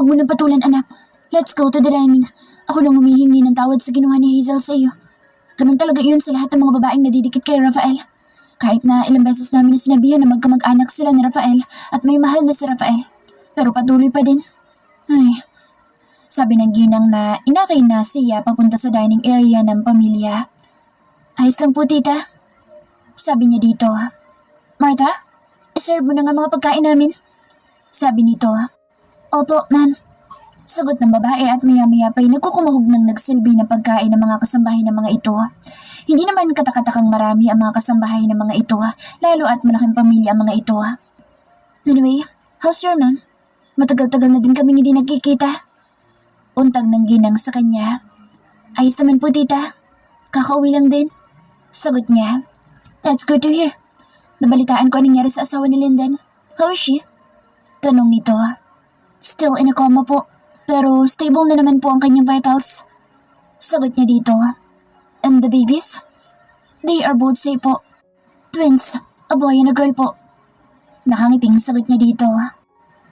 Huwag mo nang patulan, anak. Let's go to the dining. Ako lang humihingi ng tawad sa ginawa ni Hazel sa iyo. Ganun talaga yun sa lahat ng mga babaeng nadidikit kay Rafael. Kahit na ilang beses namin na sinabihan na magkamag-anak sila ni Rafael at may mahal na si Rafael. Pero patuloy pa din. Ay, sabi ng ginang na inakay na siya papunta sa dining area ng pamilya. Ayos lang po, tita. Sabi niya dito. Martha, iserve mo na nga mga pagkain namin. Sabi nito. Opo, ma'am. Sagot ng babae at maya-maya pa'y nagkukumahog ng nagsilbi na pagkain ng mga kasambahay ng mga ito. Hindi naman katakatakang marami ang mga kasambahay ng mga ito, lalo at malaking pamilya ang mga ito. Anyway, how's your ma'am? Matagal-tagal na din kaming hindi nagkikita. Untag ng ginang sa kanya. Ayos naman po, tita. Kakauwi lang din. Sagot niya. That's good to hear. Nabalitaan ko anong nangyari sa asawa ni Linden. How is she? Tanong nito. Still in a coma po. Pero stable na naman po ang kanyang vitals. Sagot niya dito. And the babies? They are both safe po. Twins, a boy and a girl po. Nakangiting sagot niya dito.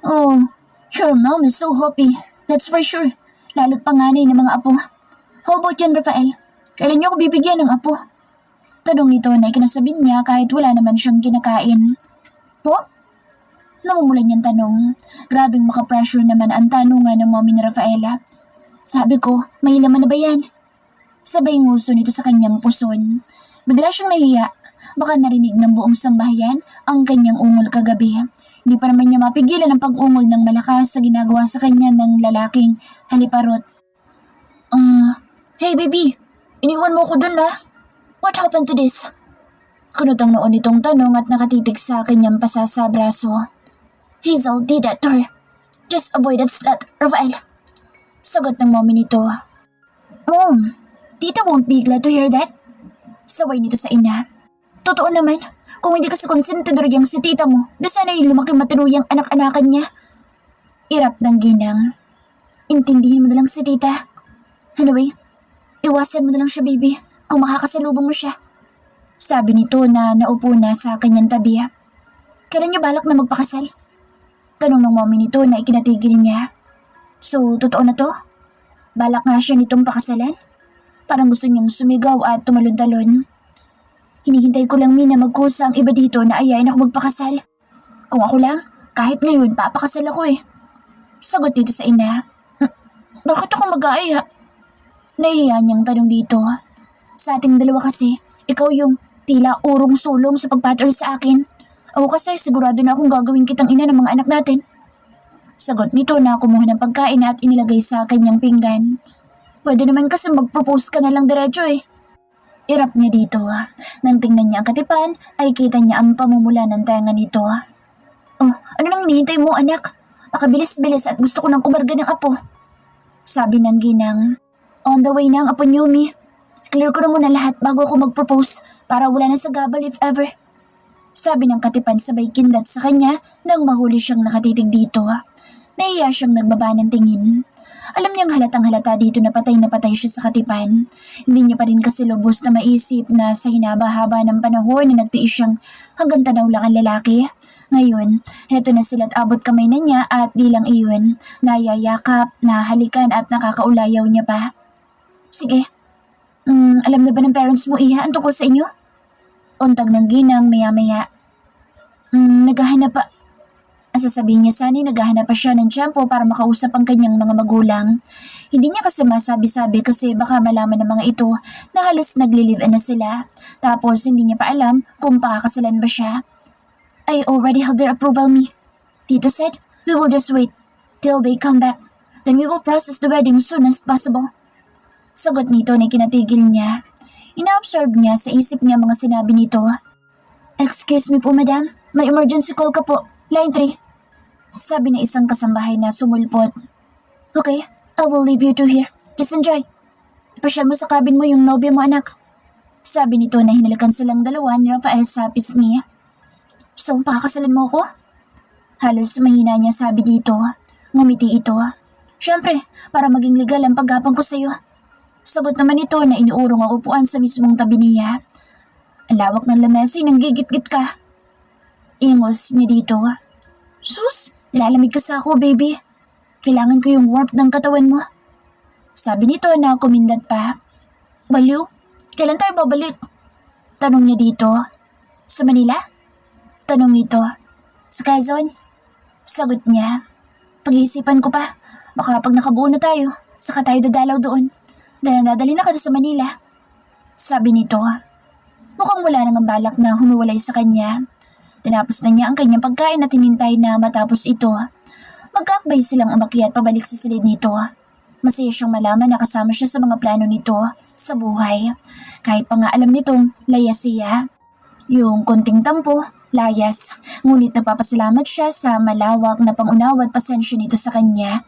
Oh, your mom is so happy. That's for sure. Lalo't panganay ng mga apo. How about yun, Rafael? Kailan niyo ako bibigyan ng apo? Tanong nito na ikinasabit niya kahit wala naman siyang kinakain. Po? Namumulan niyang tanong. Grabing makapressure naman ang tanungan ng mommy ni Rafaela. Sabi ko, may laman na ba yan? Sabay nguso nito sa kanyang puson. Bigla siyang nahiya. Baka narinig ng buong sambahayan ang kanyang ungol kagabi. Hindi pa naman niya mapigilan ang pag-ungol ng malakas sa ginagawa sa kanya ng lalaking haliparot. Hey baby, iniwan mo ko dun What happened to this? Kunutang noon itong tanong at nakatitig sa kanyang pasa sa braso. Hazel did that to her. Just avoid that slut, Rafael. Sagot ng mommy nito. Mom, tita won't be glad to hear that. Saway nito sa ina. Totoo naman, kung hindi kasi konsentidor yang si tita mo, na sana'y lumaki matunuyang anak-anakan niya. Irap ng ginang. Intindihin mo na lang si tita. Anyway, iwasan mo na lang siya, baby, kung makakasalubong mo siya. Sabi nito na naupo na sa kanyang tabi. Kailan niyo balak na magpakasal? Tanong ng mommy nito na ikinatigil niya. So, totoo na to? Balak nga siya nitong pakasalan? Parang gusto niyang sumigaw at tumalon-talon. Hinihintay ko lang na magkusa ang iba dito na ayayin ako magpakasal. Kung ako lang, kahit ngayon papakasal ako Sagot dito sa ina. Bakit ako mag-aaya? Nahihiya niyang tanong dito. Sa ating dalawa kasi, ikaw yung tila urong-sulong sa pagpatter sa akin. Ako kasi sigurado na akong gagawin kitang ina ng mga anak natin. Sagot nito na kumuha ng pagkain at inilagay sa kanyang pinggan. Pwede naman kasi mag-propose ka na lang diretso Irap niya dito. Nang tingnan niya ang katipan, ay kita niya ang pamumula ng tenga nito. Oh, ano nang hinihintay mo, anak? Pakabilis-bilis at gusto ko ng kumarga ng apo. Sabi ng ginang. On the way na ang apo niyo, Mi. Clear ko na muna lahat bago ako mag-propose para wala na sa gabal if ever. Sabi ng katipan sabay kindat sa kanya nang mahuli siyang nakatitig dito. Nahiya siyang nagbaba ng tingin. Alam niyang halatang-halata dito na patay siya sa katipan. Hindi niya pa rin kasi lubos na maisip na sa hinaba-haba ng panahon na nagtiis siyang hanggang tanaw lang ang lalaki. Ngayon, heto na sila't abot kamay na niya at di lang iyon, nayayakap, nahalikan at nakakaulayaw niya pa. Sige, alam na ba ng parents mo, Iha, ang tungkol sa inyo? Untag ng ginang maya-maya. Naghahanap pa. Ang sasabihin niya sana'y naghahanap pa siya ng tiyempo para makausap ang kanyang mga magulang. Hindi niya kasi masabi-sabi kasi baka malaman ng mga ito na halos nagli-live-in na sila. Tapos hindi niya pa alam kung pakakasalan ba siya. I already have their approval, Mi. Tito said, we will just wait till they come back. Then we will process the wedding soon as possible. Sagot nito na kinatigil niya. Ina-observe niya sa isip niya mga sinabi nito. Excuse me po, madam. May emergency call ka po. Line 3. Sabi ng isang kasambahay na sumulpot. Okay, I will leave you two here. Just enjoy. Ipasyal mo sa cabin mo yung nobya mo, anak. Sabi nito na hinalikan silang dalawa ni Rafael sa pisngi. So, pakakasalan mo ako? Halos mahina niya sabi dito. Ngumiti ito. Siyempre, para maging legal ang paggapang ko sa'yo. Sagot naman ito na iniurong ang upuan sa mismong tabi niya. Ang lawak ng lamesa ay nanggigit-git ka. Ingos niya dito. Sus, nilalamig ka sa ako, baby. Kailangan ko yung warmth ng katawan mo. Sabi nito na kumindat pa. Baliw, kailan tayo babalik? Tanong niya dito. Sa Manila? Tanong nito. Sa Quezon? Sagot niya. Pag-iisipan ko pa. Baka pag nakabuo na tayo, saka tayo dadalaw doon. Dahil dadali na kasi sa Manila. Sabi nito. Mukhang wala nang balak na humiwalay sa kanya. Tinapos na niya ang kanyang pagkain at hinintay na matapos ito. Magkakbay silang umakyat pabalik sa silid nito. Masaya siyang malaman na kasama siya sa mga plano nito sa buhay. Kahit pa nga alam nitong layas siya. Yung konting tampo, layas. Ngunit nagpapasalamat siya sa malawak na pangunawa at pasensya nito sa kanya.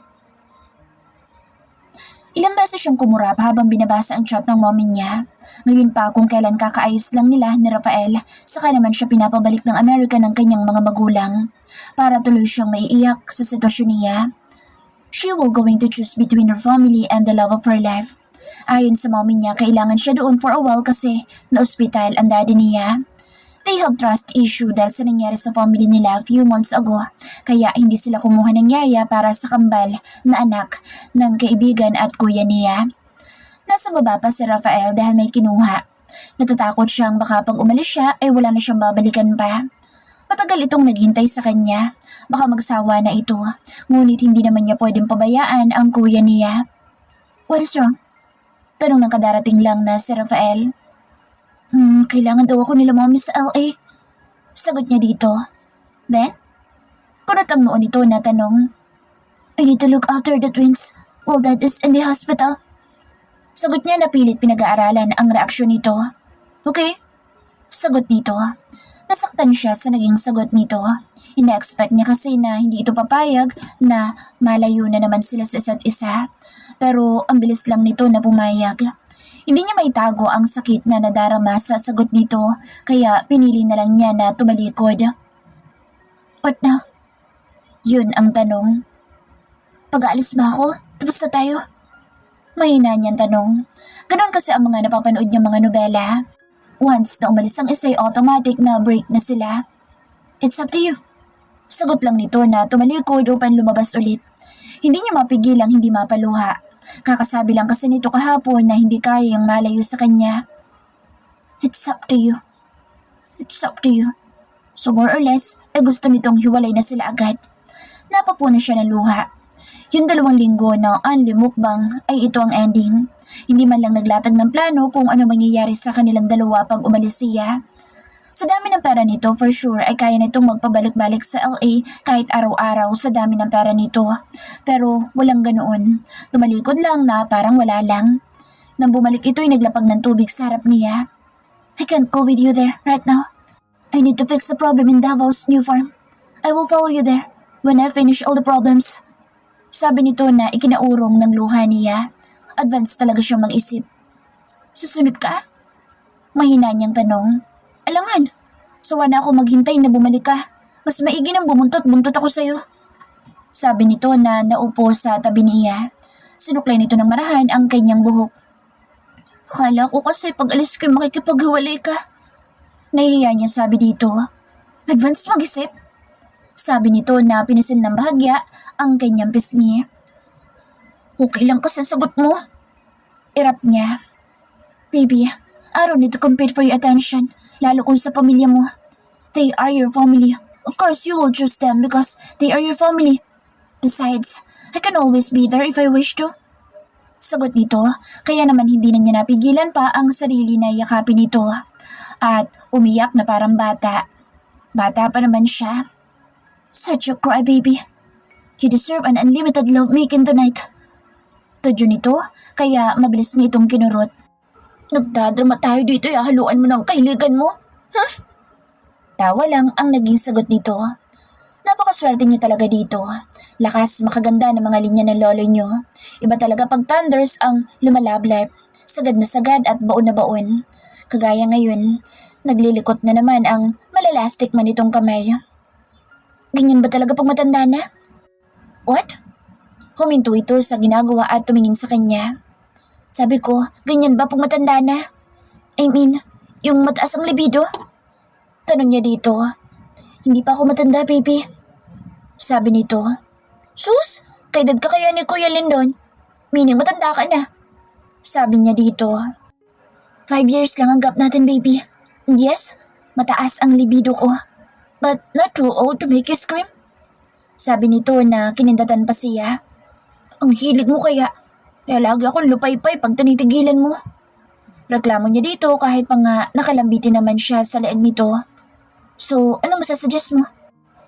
Ilang beses siyang kumurap habang binabasa ang chat ng mommy niya. Ngayon pa kung kailan kakaayos lang nila ni Rafael, saka naman siya pinapabalik ng Amerika ng kanyang mga magulang. Para tuloy siyang maiiyak sa sitwasyon niya. She will going to choose between her family and the love of her life. Ayon sa mommy niya, kailangan siya doon for a while kasi na-ospital ang daddy niya. They have trust issue dahil sa nangyari sa family nila a few months ago, kaya hindi sila kumuha ng yaya para sa kambal na anak ng kaibigan at kuya niya. Nasa baba pa si Rafael dahil may kinuha. Natatakot siyang baka pag umalis siya ay wala na siyang babalikan pa. Matagal itong naghintay sa kanya, baka magsawa na ito, ngunit hindi naman niya pwedeng pabayaan ang kuya niya. What is wrong? Tanong ng kadarating lang na si Rafael. Kailangan daw ako nila mommy sa LA. Sagot niya dito. Then? Kunot ang noon nito na tanong. I need to look after the twins while dad is in the hospital. Sagot niya na pilit pinag-aaralan ang reaksyon nito. Okay? Sagot nito. Nasaktan siya sa naging sagot nito. Ina-expect niya kasi na hindi ito papayag na malayo na naman sila sa isa't isa. Pero ang bilis lang nito na pumayag. Hindi niya maitago ang sakit na nadarama sa sagot nito, kaya pinili na lang niya na tumalikod. What now? Yun ang tanong. Pag-aalis ba ako? Tapos na tayo? Mahina niyang tanong. Ganon kasi ang mga napapanood niyang mga nobela. Once na umalis ang isa, automatic na break na sila. It's up to you. Sagot lang nito na tumalikod upang lumabas ulit. Hindi niya mapigil ang hindi mapaluha. Kakasabi lang kasi nito kahapon na hindi kayang malayo sa kanya. It's up to you. It's up to you. So more or less, gusto nitong hiwalay na sila agad. Napapuna siya ng luha. Yung 2 linggo ng Only Mukbang ay ito ang ending. Hindi man lang naglatag ng plano kung ano mangyayari sa kanilang dalawa pag umalis siya. Sa dami ng pera nito, for sure ay kaya nitong magpabalik-balik sa LA kahit araw-araw sa dami ng pera nito. Pero walang ganoon. Tumalikod lang na parang wala lang. Nang bumalik ito ay naglapag ng tubig sa harap niya. I can't go with you there right now. I need to fix the problem in Davos new farm. I will follow you there when I finish all the problems. Sabi nito na ikinaurong ng luha niya. Advance talaga siyang mag-isip. Susunod ka? Mahina niyang tanong. Alangan, sawa na ako maghintay na bumalik ka. Mas maigi nang bumuntot-buntot ako sa'yo. Sabi nito na naupo sa tabi niya. Sinuklay nito ng marahan ang kanyang buhok. Akala ko kasi pag alis ko'y makikipaghiwalay ka. Nahihiya niya sabi dito. Advance mag-isip? Sabi nito na pinisil ng bahagya ang kanyang pisngi. Okay lang kasi sagot mo. Irap niya. Baby, I don't need to compete for your attention. Lalo kung sa pamilya mo. They are your family. Of course, you will choose them because they are your family. Besides, I can always be there if I wish to. Sagot nito, kaya naman hindi na niya napigilan pa ang sarili na yakapin nito. At umiyak na parang bata. Bata pa naman siya. Such a crybaby. You deserve an unlimited lovemaking tonight. Tudyo nito, kaya mabilis niya itong kinurot. Nagdadrama tayo dito, haluan mo ng kahiligan mo. Tawa lang ang naging sagot nito. Napakaswerte niya talaga dito. Lakas, makaganda ng mga linya ng lolo niyo. Iba talaga pag thunders ang lumalablab. Sagad na sagad at baon na baon. Kagaya ngayon, naglilikot na naman ang malalastik man itong kamay. Ganyan ba talaga pag matanda na? What? Huminto ito sa ginagawa at tumingin sa kanya. Sabi ko, ganyan ba pag matanda na? I mean, yung mataas ang libido? Tanong niya dito. Hindi pa ako matanda, baby. Sabi nito. Sus, Kaedad ka kaya ni Kuya Lindon? Meaning matanda ka na. Sabi niya dito. 5 years lang ang gap natin, baby. Yes, mataas ang libido ko. But not too old to make you scream. Sabi nito na kinindatan pa siya. Ang hilig mo kaya. Kaya lagi akong lupay-pay pag tinitigilan mo. Reklamo niya dito kahit pa nga nakalambitin naman siya sa leeg nito. So, anong masasuggest mo?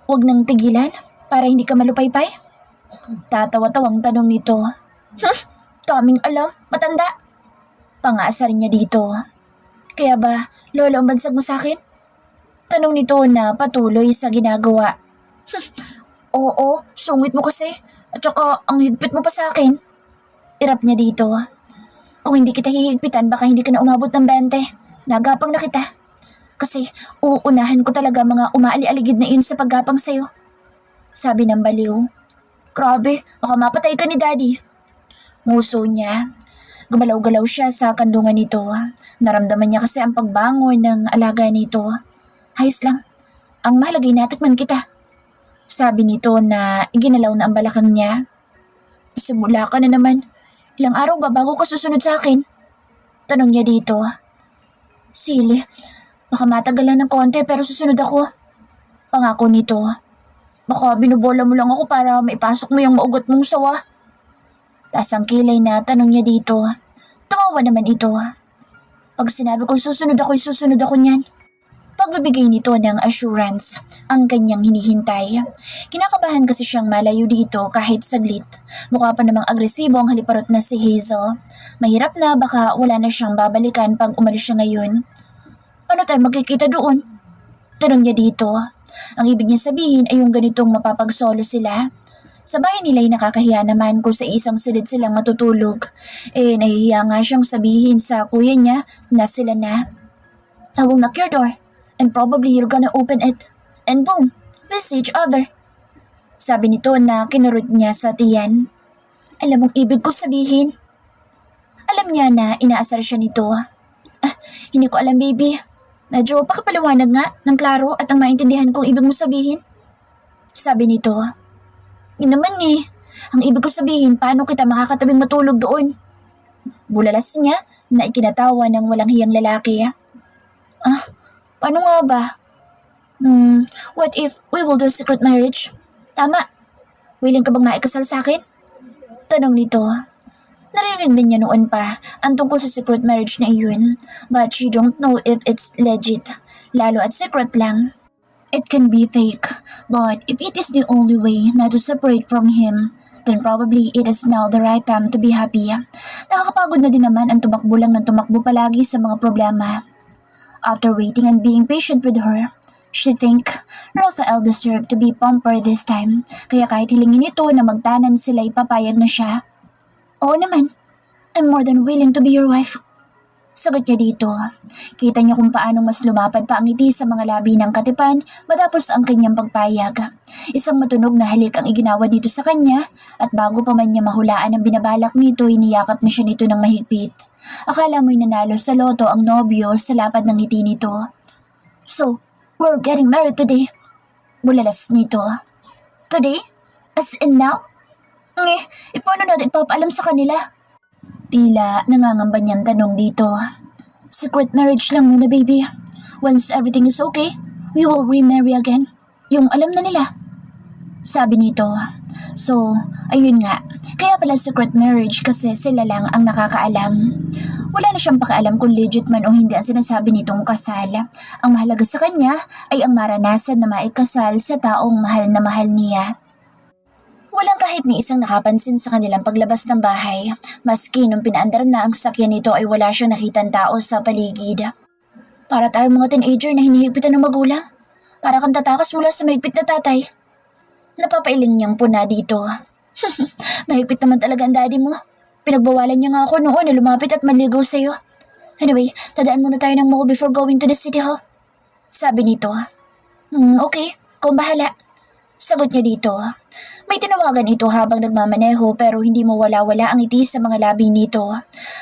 Huwag nang tigilan para hindi ka malupay-pay? Tatawa-tawang tanong nito. Kaming alam, matanda. Pangasar niya dito. Kaya ba, lolo ang bansag mo sa akin? Tanong nito na patuloy sa ginagawa. Oo, sungit mo kasi. At saka ang higpit mo pa sa akin. Irap niya dito. Kung hindi kita hihigpitan, baka hindi ka na umabot ng 20. Nagapang na kita. Kasi uunahan ko talaga mga umaali-aligid na iyon sa paggapang sa'yo. Sabi ng baliw. Grabe, baka mapatay ka ni Daddy. Nguso niya. Gumalaw-galaw siya sa kandungan nito. Naramdaman niya kasi ang pagbangon ng alaga nito. Hayos lang. Ang mahalaga natikman kita. Sabi nito na iginalaw na ang balakang niya. Simula ka na naman. Ilang araw ba bago ka susunod sa akin? Tanong niya dito. Sili, baka matagalan ng konti pero susunod ako. Pangako nito. Baka binubola mo lang ako para maipasok mo yung maugot mong sawa. Taas ang kilay na tanong niya dito. Tumawa naman ito. Pag sinabi kong susunod ako niyan. Pagbibigay nito ng assurance ang kanyang hinihintay. Kinakabahan kasi siyang malayo dito kahit saglit. Mukha pa namang agresibo ang haliparot na si Hazel. Mahirap na baka wala na siyang babalikan pag umalis siya ngayon. Paano tayo magkikita doon? Tanong niya dito. Ang ibig niya sabihin ay yung ganitong mapapagsolo sila. Sa bahay nila ay nakakahiya naman kung sa isang silid silang matutulog. Nahihiya nga siyang sabihin sa kuya niya na sila na. I will knock your door. And probably you're gonna open it. And boom, we'll see each other. Sabi nito na kinurot niya sa tiyan. Alam mong ibig ko sabihin? Alam niya na inaasar siya nito. Hindi ko alam, baby. Medyo pakapaliwanag nga ng klaro at ang maintindihan kong ibig mo sabihin. Sabi nito. Yun naman ang ibig ko sabihin paano kita makakatabing matulog doon. Bulalas niya na ikinatawa ng walang hiyang lalaki. Paano nga ba? What if we will do secret marriage? Tama. Willing ka bang maikasal sa akin? Tanong nito. Naririnig niya noon pa ang tungkol sa secret marriage na iyon, but she don't know if it's legit, lalo at secret lang. It can be fake, but if it is the only way not to separate from him, then probably it is now the right time to be happy. Nakakapagod na din naman ang tumakbo lang ng tumakbo palagi sa mga problema. After waiting and being patient with her, she think Rafael deserved to be pampered this time, kaya kahit hilingin ito na magtanan sila ipapayag na siya. Oo naman, I'm more than willing to be your wife. Sagot niya dito. Kita niya kung paano mas lumapad pa ang ngiti sa mga labi ng katipan matapos ang kanyang pagpayag. Isang matunog na halik ang iginawa nito sa kanya at bago pa man niya mahulaan ang binabalak nito, iniyakap na siya nito ng mahigpit. Akala mo'y nanalo sa loto ang nobyo sa lapad ng ngiti nito. So, we're getting married today. Bulalas nito. Today? As in now? Paano natin papaalam sa kanila? Tila nangangamba niyang tanong dito. Secret marriage lang muna, baby. Once everything is okay, we will remarry again. Yung alam na nila. Sabi nito. So, ayun nga. Kaya pala secret marriage kasi sila lang ang nakakaalam. Wala na siyang pakialam kung legit man o hindi ang sinasabi nitong kasal. Ang mahalaga sa kanya ay ang maranasan na maikasal sa taong mahal na mahal niya. Walang kahit ni isang nakapansin sa kanilang paglabas ng bahay. Maski nung pinaandar na ang sasakyan nito ay wala siyang nakitang tao sa paligid. Para tayong mga teenager na hinihigpitan ng magulang. Para kang tatakas mula sa mahigpit na tatay. Napapailing niyang puna dito. Mahigpit naman talaga ang daddy mo. Pinagbawalan niya nga ako noon na lumapit at manligaw sa'yo. Anyway, tadaan muna tayo ng mall before going to the city hall. Sabi nito. Okay, kung bahala. Sagot niya dito. May tinawagan ito habang nagmamaneho pero hindi mo wala-wala ang ngiti sa mga labi nito.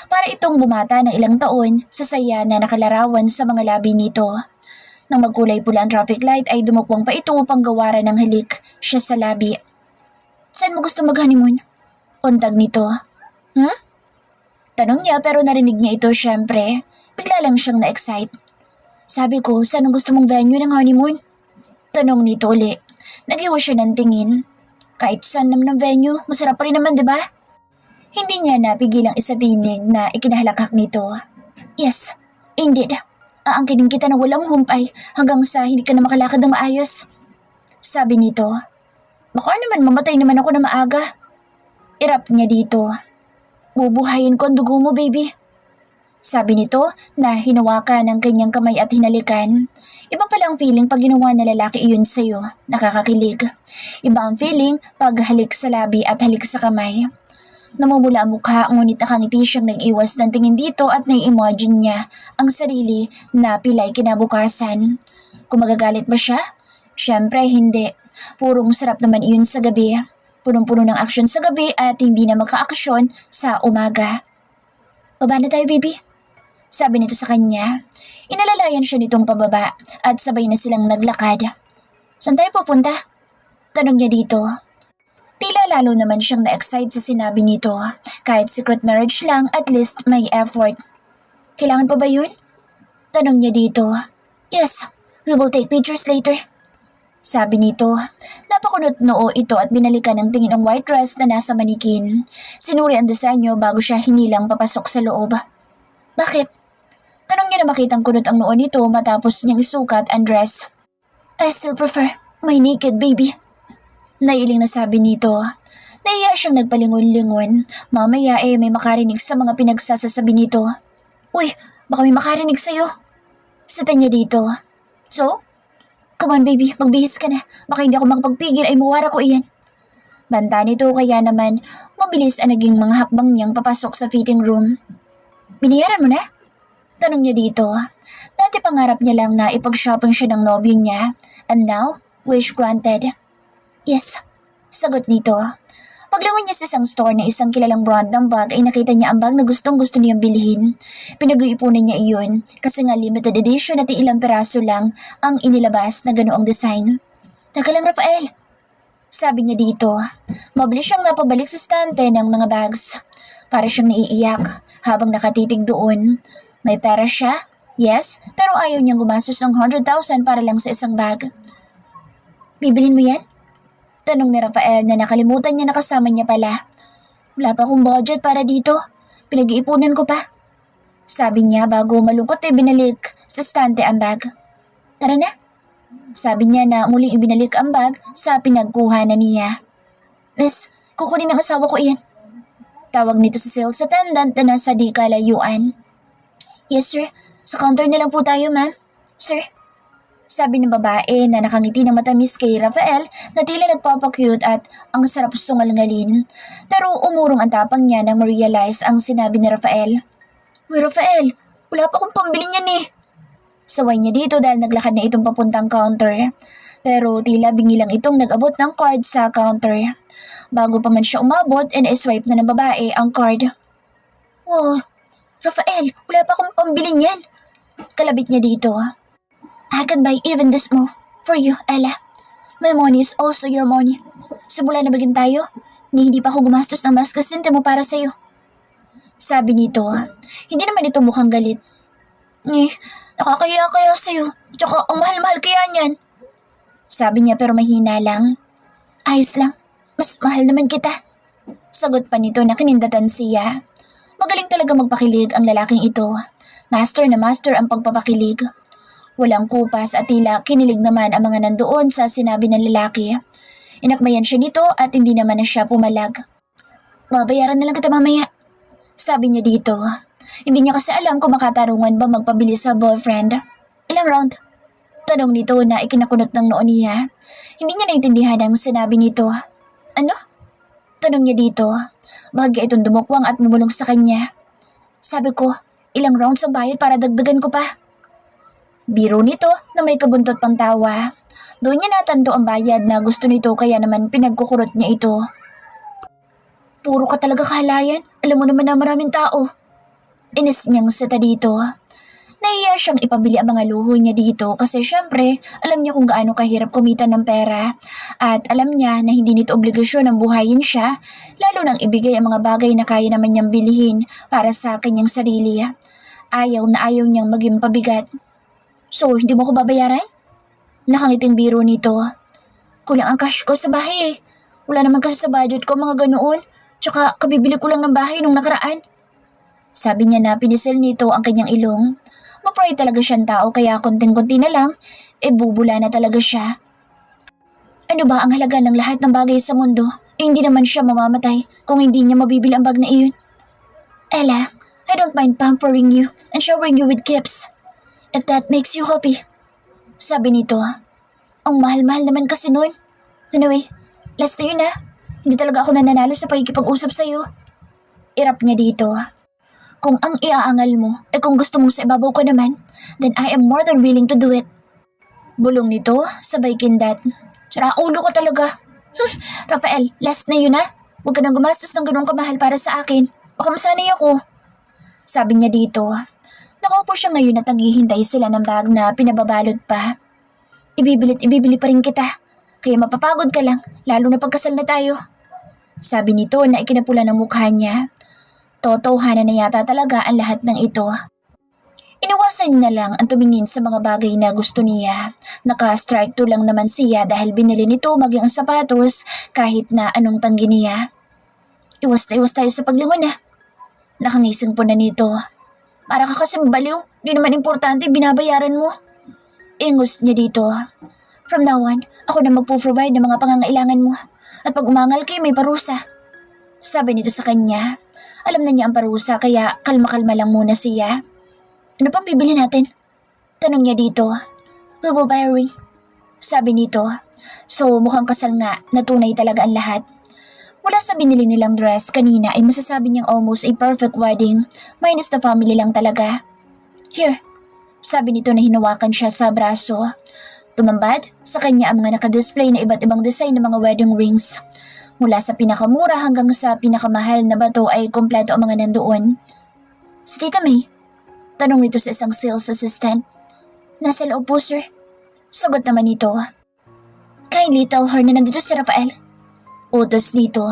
Para itong bumata ng ilang taon sa saya na nakalarawan sa mga labi nito. Nang magkulay pula ang traffic light ay dumukwang pa ito upang gawaran ng halik siya sa labi. Saan mo gusto mag-honeymoon? Untag nito. Tanong niya pero narinig niya ito syempre. Bigla lang siyang na-excite. Sabi ko, saan ang gusto mong venue ng honeymoon? Tanong nito uli. Nagliwa siya ng tingin. Kahit saan naman ang venue, masarap pa rin naman, di ba? Hindi niya napigilang isatinig na ikinahalakak nito. Yes, indeed. Aangkinin kita na walang humpay hanggang sa hindi ka na makalakad ng maayos. Sabi nito. Baka naman mamatay naman ako na maaga. Irap niya dito. Bubuhayin ko ang dugo mo, baby. Sabi nito na hinawakan ng kanyang kamay at hinalikan. Iba palang feeling pag ginawa na lalaki iyon sa'yo. Nakakakilig. Iba ang feeling pag halik sa labi at halik sa kamay. Namumula ang mukha ngunit nakangiti siyang nag-iwas ng tingin dito at nai-imagine niya ang sarili na pilay kinabukasan. Kung magagalit ba siya? Siyempre hindi. Purong sarap naman iyon sa gabi. Punong-puno ng aksyon sa gabi at hindi na magka-aksyon sa umaga. Baba na tayo, baby. Sabi nito sa kanya. Inalalayan siya nitong pababa at sabay na silang naglakad. Saan tayo pupunta? Tanong niya dito. Tila lalo naman siyang na-excite sa sinabi nito. Kahit secret marriage lang, at least may effort. Kailangan pa ba yun? Tanong niya dito. Yes, we will take pictures later. Sabi nito. Napakunot noo ito at binalikan ng tingin ang white dress na nasa manikin. Sinuri ang disenyo bago siya hinilang papasok sa loob. Bakit? Tanong niya na makitang kunot ang noo nito matapos niyang isukat ang dress. I still prefer my naked baby. Nailing na sabi nito. Naiya siyang nagpalingon-lingon. Mamaya may makarinig sa mga pinagsasasabi nito. Uy, baka may makarinig sa'yo. Sita niya dito. So? Come on baby, magbihis ka na. Baka hindi ako makapagpigil ay mawara ko iyan. Banta nito kaya naman mabilis ang naging mga hakbang niyang papasok sa fitting room. Binayaran mo na? Tanong niya dito. Dati pangarap niya lang na ipag-shopping siya ng nobyo niya. And now, wish granted. Yes, sagot nito. Paglingon niya sa isang store na isang kilalang brand ng bag ay nakita niya ang bag na gustong-gusto niyang bilhin. Pinag-iipunan niya iyon kasi nga limited edition at ilang peraso lang ang inilabas na ganoong design. Taka lang, Rafael. Sabi niya dito. Mabilis siyang napabalik sa stante ng mga bags. Para siyang naiiyak habang nakatitig doon. May pera siya, yes, pero ayaw niyang gumastos ng 100,000 para lang sa isang bag. Bibilhin mo yan? Tanong ni Rafael na nakalimutan niya na kasama niya pala. Wala pa akong budget para dito. Pinag-iipunan ko pa. Sabi niya bago malungkot binalik sa stante ang bag. Tara na. Sabi niya na muling ibinalik ang bag sa pinagkuha na niya. Miss, kukunin ng asawa ko iyan. Tawag nito sa sales attendant na nasa di kalayuan. Yes sir, sa counter na lang po tayo ma'am. Sir. Sabi ng babae na nakangiti na matamis kay Rafael na tila nagpapakyut at ang sarap sungal-ngalin. Pero umurong ang tapang niya nang ma-realize ang sinabi ni Rafael. Uy Rafael, wala pa akong pambili niyan eh. Saway niya dito dahil naglakad na itong papuntang counter. Pero tila bingilang itong nag-abot ng card sa counter. Bago pa man siya umabot, swipe na ng babae ang card. Oh, Rafael, wala pa akong pambili niyan. Kalabit niya dito. I can buy even this small for you, Ella. My money is also your money. Simula na bagin tayo, hindi pa ako gumastos ng mas kasinte mo para sa'yo. Sabi nito, hindi naman ito mukhang galit. Nakakaya kaya sa'yo, tsaka ang mahal-mahal kaya niyan. Sabi niya pero mahina lang. Ayos lang, mas mahal naman kita. Sagot pa nito na kinindatan siya. Magaling talaga magpakilig ang lalaking ito. Master na master ang pagpapakilig. Walang kupas at tila kinilig naman ang mga nandoon sa sinabi ng lalaki. Inakmayan siya nito at hindi naman na siya pumalag. Babayaran na lang kita mamaya. Sabi niya dito. Hindi niya kasi alam kung makatarungan ba magpabili sa boyfriend. Ilang round? Tanong nito na ikinakunot ng noo niya. Hindi niya naintindihan ang sinabi nito. Ano? Tanong niya dito. Bahagya itong dumukwang at bumulong sa kanya. Sabi ko, ilang rounds ang bayad para dagdagan ko pa. Biro nito na may kabuntot pang tawa. Doon niya natanto ang bayad na gusto nito kaya naman pinagkukurot niya ito. Puro ka talaga kahalayan. Alam mo naman na maraming tao. Inis niyang sita dito. Nahiya Handa siyang ipabili ang mga luho niya dito kasi syempre alam niya kung gaano kahirap kumita ng pera at alam niya na hindi nito obligasyon ang buhayin siya lalo nang ibigay ang mga bagay na kaya naman niyang bilhin para sa kanyang sarili. Ayaw na ayaw niyang maging pabigat. So, hindi mo ko babayaran? Nakangiting biro nito. Kulang ang cash ko sa bahay eh. Wala naman kasi sa budget ko mga ganoon. Tsaka kabibili ko lang ng bahay nung nakaraan. Sabi niya na pinisil nito ang kanyang ilong. Mapray talaga siyang tao kaya konting-konti na lang, bubula na talaga siya. Ano ba ang halaga ng lahat ng bagay sa mundo? Hindi naman siya mamamatay kung hindi niya mabibili ang bag na iyon. Ella, I don't mind pampering you and showering you with gifts. If that makes you happy. Sabi nito. Ang mahal-mahal naman kasi nun. Anyway, last na yun ah. Hindi talaga ako nananalo sa pagkikipag-usap sa'yo. Irap niya dito. Kung ang iaangal mo kung gusto mong sa ibabaw ko naman, then I am more than willing to do it. Bulong nito, sabay kindat. Tsara ulo ko talaga. Rafael, last na yun ah. Huwag ka nang gumastos ng ganun kamahal para sa akin. Baka masanay ako. Sabi niya dito. Nakaupo siya ngayon at naghihintay sila ng bag na pinababalot pa. Ibibili pa rin kita. Kaya mapapagod ka lang, lalo na pagkasal na tayo. Sabi nito na ikinapula ng mukha niya. Totohanan na yata talaga ang lahat ng ito. Iniwasan niya lang ang tumingin sa mga bagay na gusto niya. Naka-strike to lang naman siya dahil binili nito maging ang sapatos kahit na anong tanggi niya. Iwas tayo sa paglingon na. Nakangising po na nito. Para ka kasi baliw, di naman importante binabayaran mo. Ingus niya dito. From now on, ako na magpo-provide ng mga pangangailangan mo. At pag umangal kayo may parusa. Sabi nito sa kanya. Alam na niya ang parusa kaya kalma-kalma lang muna siya. Ano pang bibili natin? Tanong niya dito. We will buy a ring. Sabi nito. So mukhang kasal nga na tunay talaga ang lahat. Mula sa binili nilang dress kanina ay masasabi niyang almost a perfect wedding minus the family lang talaga. Here. Sabi nito na hinawakan siya sa braso. Tumambad sa kanya ang mga nakadisplay na iba't ibang design ng mga wedding rings. Mula sa pinakamura hanggang sa pinakamahal na bato ay kompleto ang mga nandoon. Si Tita May? Tanong nito sa isang sales assistant. Nasa loob po, sir. Sagot naman nito. Kindly tell her na nandito si Rafael. Utos dito.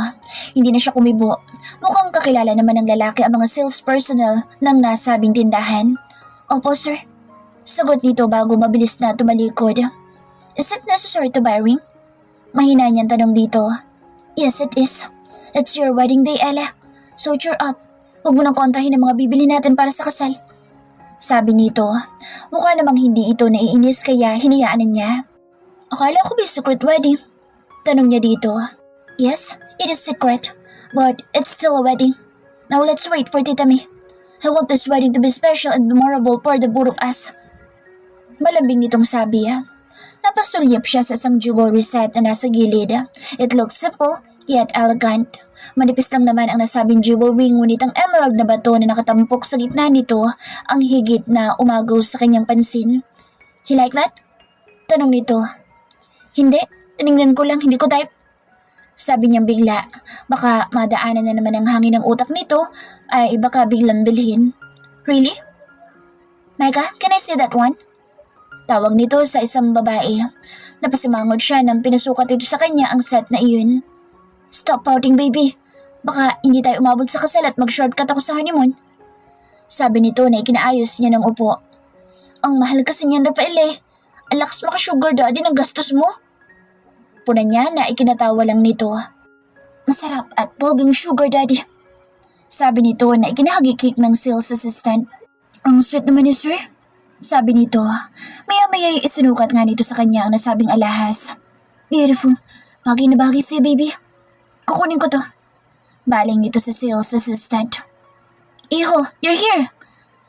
Hindi na siya kumibo. Mukhang kakilala naman ng lalaki ang mga sales personnel ng nasabing tindahan. Opo, sir. Sagot nito bago mabilis na tumalikod. Is it necessary to buy a ring? Mahina niyang tanong dito. Yes, it is. It's your wedding day, Ella. So cheer up. Huwag mo nang kontrahin ang mga bibili natin para sa kasal. Sabi nito. Mukha namang hindi ito naiinis kaya hinayaan niya. Akala ko ba secret wedding? Tanong niya dito. Yes, it is secret. But it's still a wedding. Now let's wait for Tita May. I want this wedding to be special and memorable for the both of us. Malambing nitong sabi. Napasulyap siya sa isang jewelry set na nasa gilid. It looks simple, yet elegant. Manipis lang naman ang nasabing jewelry ngunit ang emerald na bato na nakatampok sa gitna nito ang higit na umagaw sa kanyang pansin. You like that? Tanong nito. Hindi, tinignan ko lang, hindi ko type. Sabi niyang bigla, baka madaanan na naman ang hangin ng utak nito ay baka biglang bilhin. Really? Micah, can I see that one? Tawag nito sa isang babae. Napasimangot siya nang pinasukat ito sa kanya ang set na iyon. Stop pouting, baby. Baka hindi tayo umabot sa kasal at mag-shortcut ako sa honeymoon. Sabi nito na ikinaayos niya ng upo. Ang mahal kasi niyan, Rafael eh. Ang lakas maka-sugar daddy ng gastos mo. Puna niya na ikinatawa lang nito. Masarap at poging sugar daddy. Sabi nito na ikinahagikik ng sales assistant. Ang sweet naman ni sir. Sabi nito, maya-maya isinukat nga nito sa kanya ang nasabing alahas. Beautiful. Bagay na bagay sa'yo, baby. Kukunin ko to. Baling nito sa sales assistant. Iho, you're here.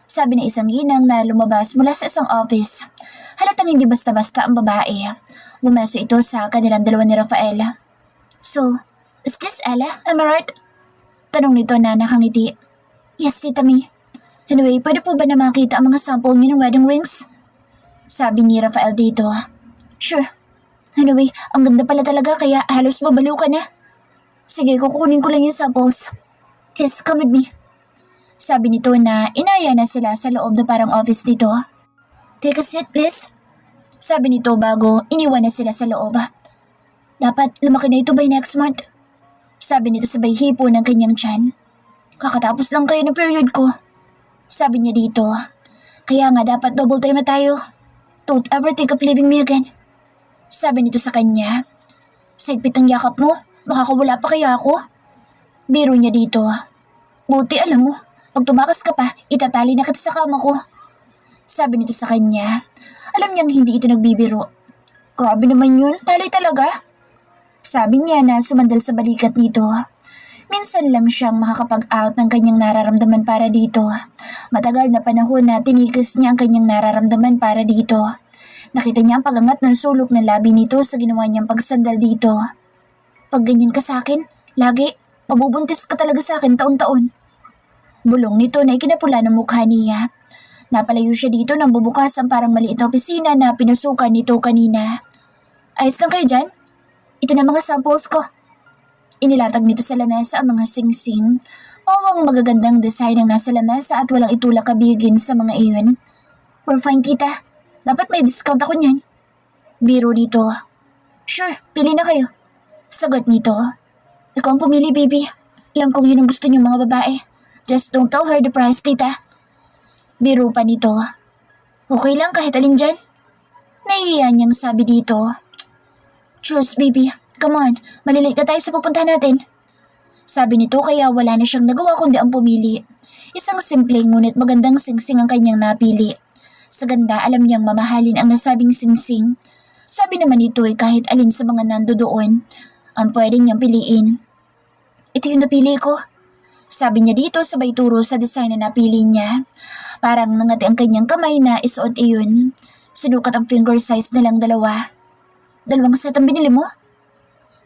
Sabi ng isang ginang na lumabas mula sa isang office. Halatang hindi basta-basta ang babae. Bumaso ito sa kanilang dalawa ni Rafael. So, is this Ella? Am I right? Tanong nito na nakangiti. Yes, Tita May. Anyway, pwede po ba na makita ang mga sample niyo ng wedding rings? Sabi ni Rafael dito. Sure. Anyway, ang ganda pala talaga kaya halos babaliw ka na. Sige, kukunin ko lang yung samples. Yes, come with me. Sabi nito na inaya na sila sa loob na parang office dito. Take a seat, please. Sabi nito bago iniwan na sila sa loob. Dapat lumaki na ito by next month. Sabi nito sabay hipo ng kanyang tiyan. Kakatapos lang kayo ng period ko. Sabi niya dito. Kaya nga dapat double time na tayo. Don't ever think of leaving me again. Sabi nito sa kanya. Sa higpit ng yakap mo, makakawala pa kaya ako? Biro niya dito. Buti alam mo, pag tumakas ka pa, itatali na kita sa kama ko. Sabi nito sa kanya. Alam niyang hindi ito nagbibiro. Grabe naman yun, tali talaga. Sabi niya na sumandal sa balikat nito. Minsan lang siyang makakapag-out ng kanyang nararamdaman para dito. Matagal na panahon na tinikis niya ang kanyang nararamdaman para dito. Nakita niya ang pagangat ng sulok ng labi nito sa ginawa niyang pagsandal dito. Pag ganyan ka sa akin, lagi, mabubuntis ka talaga sa akin taon-taon. Bulong nito na ikinapula ng mukha niya. Napalayo siya dito nang bubukas ang parang maliit na opisina na pinasukan nito kanina. Ayos lang kayo dyan? Ito na mga samples ko. Inilatag nito sa lamesa ang mga singsing o ang magagandang design ang nasa lamesa at walang itulak kabigin sa mga iyon. We're fine, tita. Dapat may discount ako niyan. Biro nito. Sure, pili na kayo. Sagot nito. Ikaw ang pumili, baby. Alam kong yun ang gusto niyong mga babae. Just don't tell her the price, tita. Biro pa nito. Okay lang kahit alin dyan. Nahihiya niyang sabi dito. Choose, baby. Come on, malilate na tayo sa pupuntahan natin. Sabi nito kaya wala na siyang nagawa kundi ang pumili. Isang simpleng ngunit magandang singsing ang kanyang napili. Sa ganda alam niyang mamahalin ang nasabing singsing. Sabi naman nito kahit alin sa mga nando doon, ang pwede niyang piliin. Ito yung napili ko. Sabi niya dito sabay turo sa design na napili niya. Parang nangati ang kanyang kamay na isuot iyon. Sinukat ang finger size na lang 2. 2 set ang binili mo?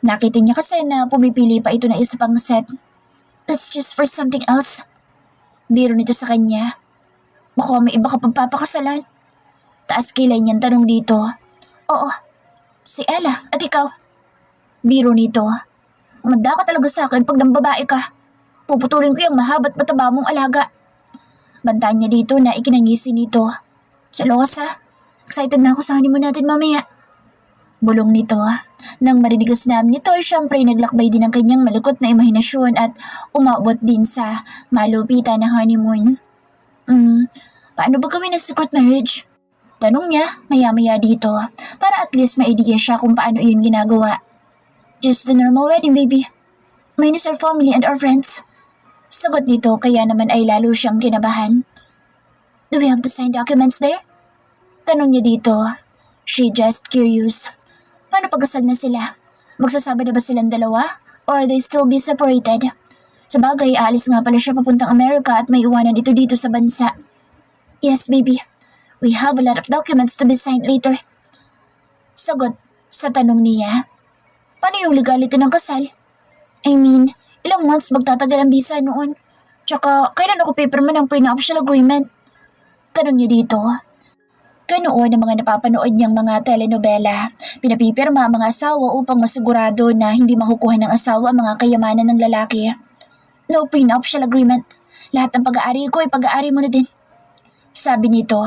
Nakita niya kasi na pumipili pa ito na isa pang set. That's just for something else. Biro nito sa kanya. Baka may iba ka pagpapakasalan. Taas kilay niyang tanong dito. Oo, si Ella at ikaw. Biro nito. Umanda ka talaga sa akin pag nang babae ka. Puputulin ko yung mahaba't mataba mong alaga. Bantaan niya dito na ikinangisi nito. Salokas ha. Excited na ako sa honeymoon natin mamaya. Bulong nito. Nang marinig ang sinabi nito, siyempre naglakbay din ang kanyang malikot na imahinasyon at umabot din sa malupitan na honeymoon. Paano ba gawin ang secret marriage? Tanong niya maya-maya dito para at least may idea siya kung paano iyon ginagawa. Just the normal wedding, baby. Minus our family and our friends. Sagot nito kaya naman ay lalo siyang kinabahan. Do we have to sign documents there? Tanong niya dito. She just curious. Paano pagkasal na sila? Magsasama na ba silang dalawa? Or they still be separated? Sa bagay, aalis nga pala siya papuntang Amerika at may iwanan ito dito sa bansa. Yes, baby. We have a lot of documents to be signed later. Sagot sa tanong niya. Paano yung legality ng kasal? I mean, ilang months magtatagal ang visa noon? Tsaka, kailan ako paperman ng prenuptial agreement? Tanong niya dito. Ganoon ang mga napapanood niyang mga telenovela. Pinapipirma ang mga asawa upang masigurado na hindi makukuha ng asawa ang mga kayamanan ng lalaki. No prenuptial agreement. Lahat ng pag-aari ko ay pag-aari mo na din. Sabi nito.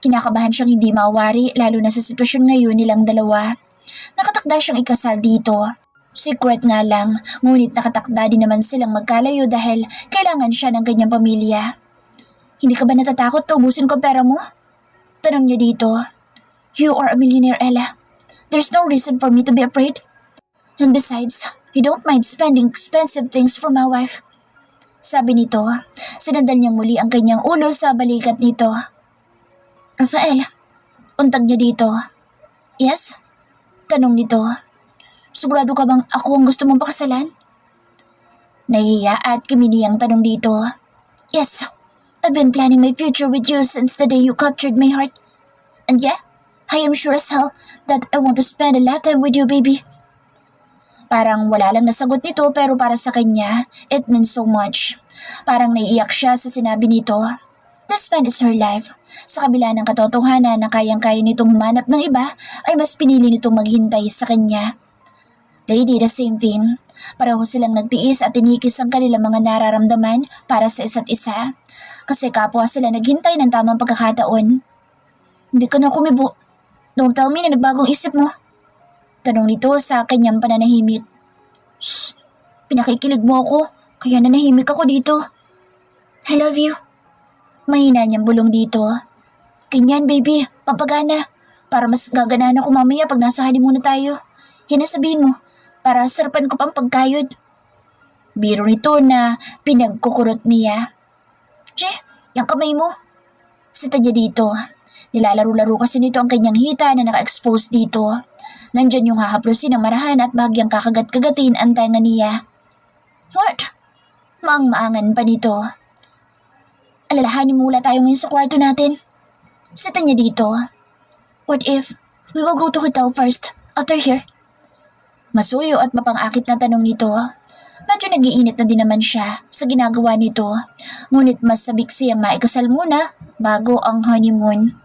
Kinakabahan siyang hindi mawari lalo na sa sitwasyon ngayon nilang dalawa. Nakatakda siyang ikasal dito. Secret nga lang, ngunit nakatakda din naman silang magkalayo dahil kailangan siya ng kanyang pamilya. Hindi ka ba natatakot na ubusin ko ang pera mo? Tanong niya dito. You are a millionaire, Ella. There's no reason for me to be afraid. And besides, you don't mind spending expensive things for my wife. Sabi nito. Sinandal niyang muli ang kanyang ulo sa balikat nito. Rafael, untag niya dito. Yes? Tanong nito. Sigurado ka bang ako ang gusto mong pakasalan? Nahiya at kimini ang tanong dito. Yes. I've been planning my future with you since the day you captured my heart. And yeah, I am sure as hell that I want to spend a lifetime with you, baby. Parang wala lang nasagot nito pero para sa kanya, it means so much. Parang naiiyak siya sa sinabi nito. This man is her life. Sa kabila ng katotohanan na kayang-kaya nitong humanap ng iba, ay mas pinili nitong maghintay sa kanya. They did the same thing. Pareho silang nagtiis at tinikis ang kanilang mga nararamdaman para sa isa't isa. Kasi kapwa sila naghintay ng tamang pagkakataon. Hindi ka na kumibo. Don't tell me na nagbagong isip mo. Tanong nito sa kanyang pananahimik. Shh! Pinakikilig mo ako, kaya nanahimik ako dito. I love you. Mahina niyang bulong dito. Ganyan baby, pampagana. Para mas gaganahan ako mamaya pag nasa honeymoon na tayo. Yan na sabihin mo, para sarapan ko pang pagkayod. Biro nito na pinagkukurot niya. Che, yung kamay mo. Sita niya dito. Nilalaro-laro kasi nito ang kanyang hita na naka-expose dito. Nandyan yung hahaplusin ng marahan at bahagyang kakagat-kagatin ang tenga niya. What? Maang-maangan pa nito. Alalahanin mula tayo ngayon sa kwarto natin. Sita niya dito. What if we will go to hotel first, after here? Masuyo at mapang-akit na tanong nito. Medyo nag-iinit na din naman siya sa ginagawa nito. Ngunit mas sabik siyang maikasal muna bago ang honeymoon.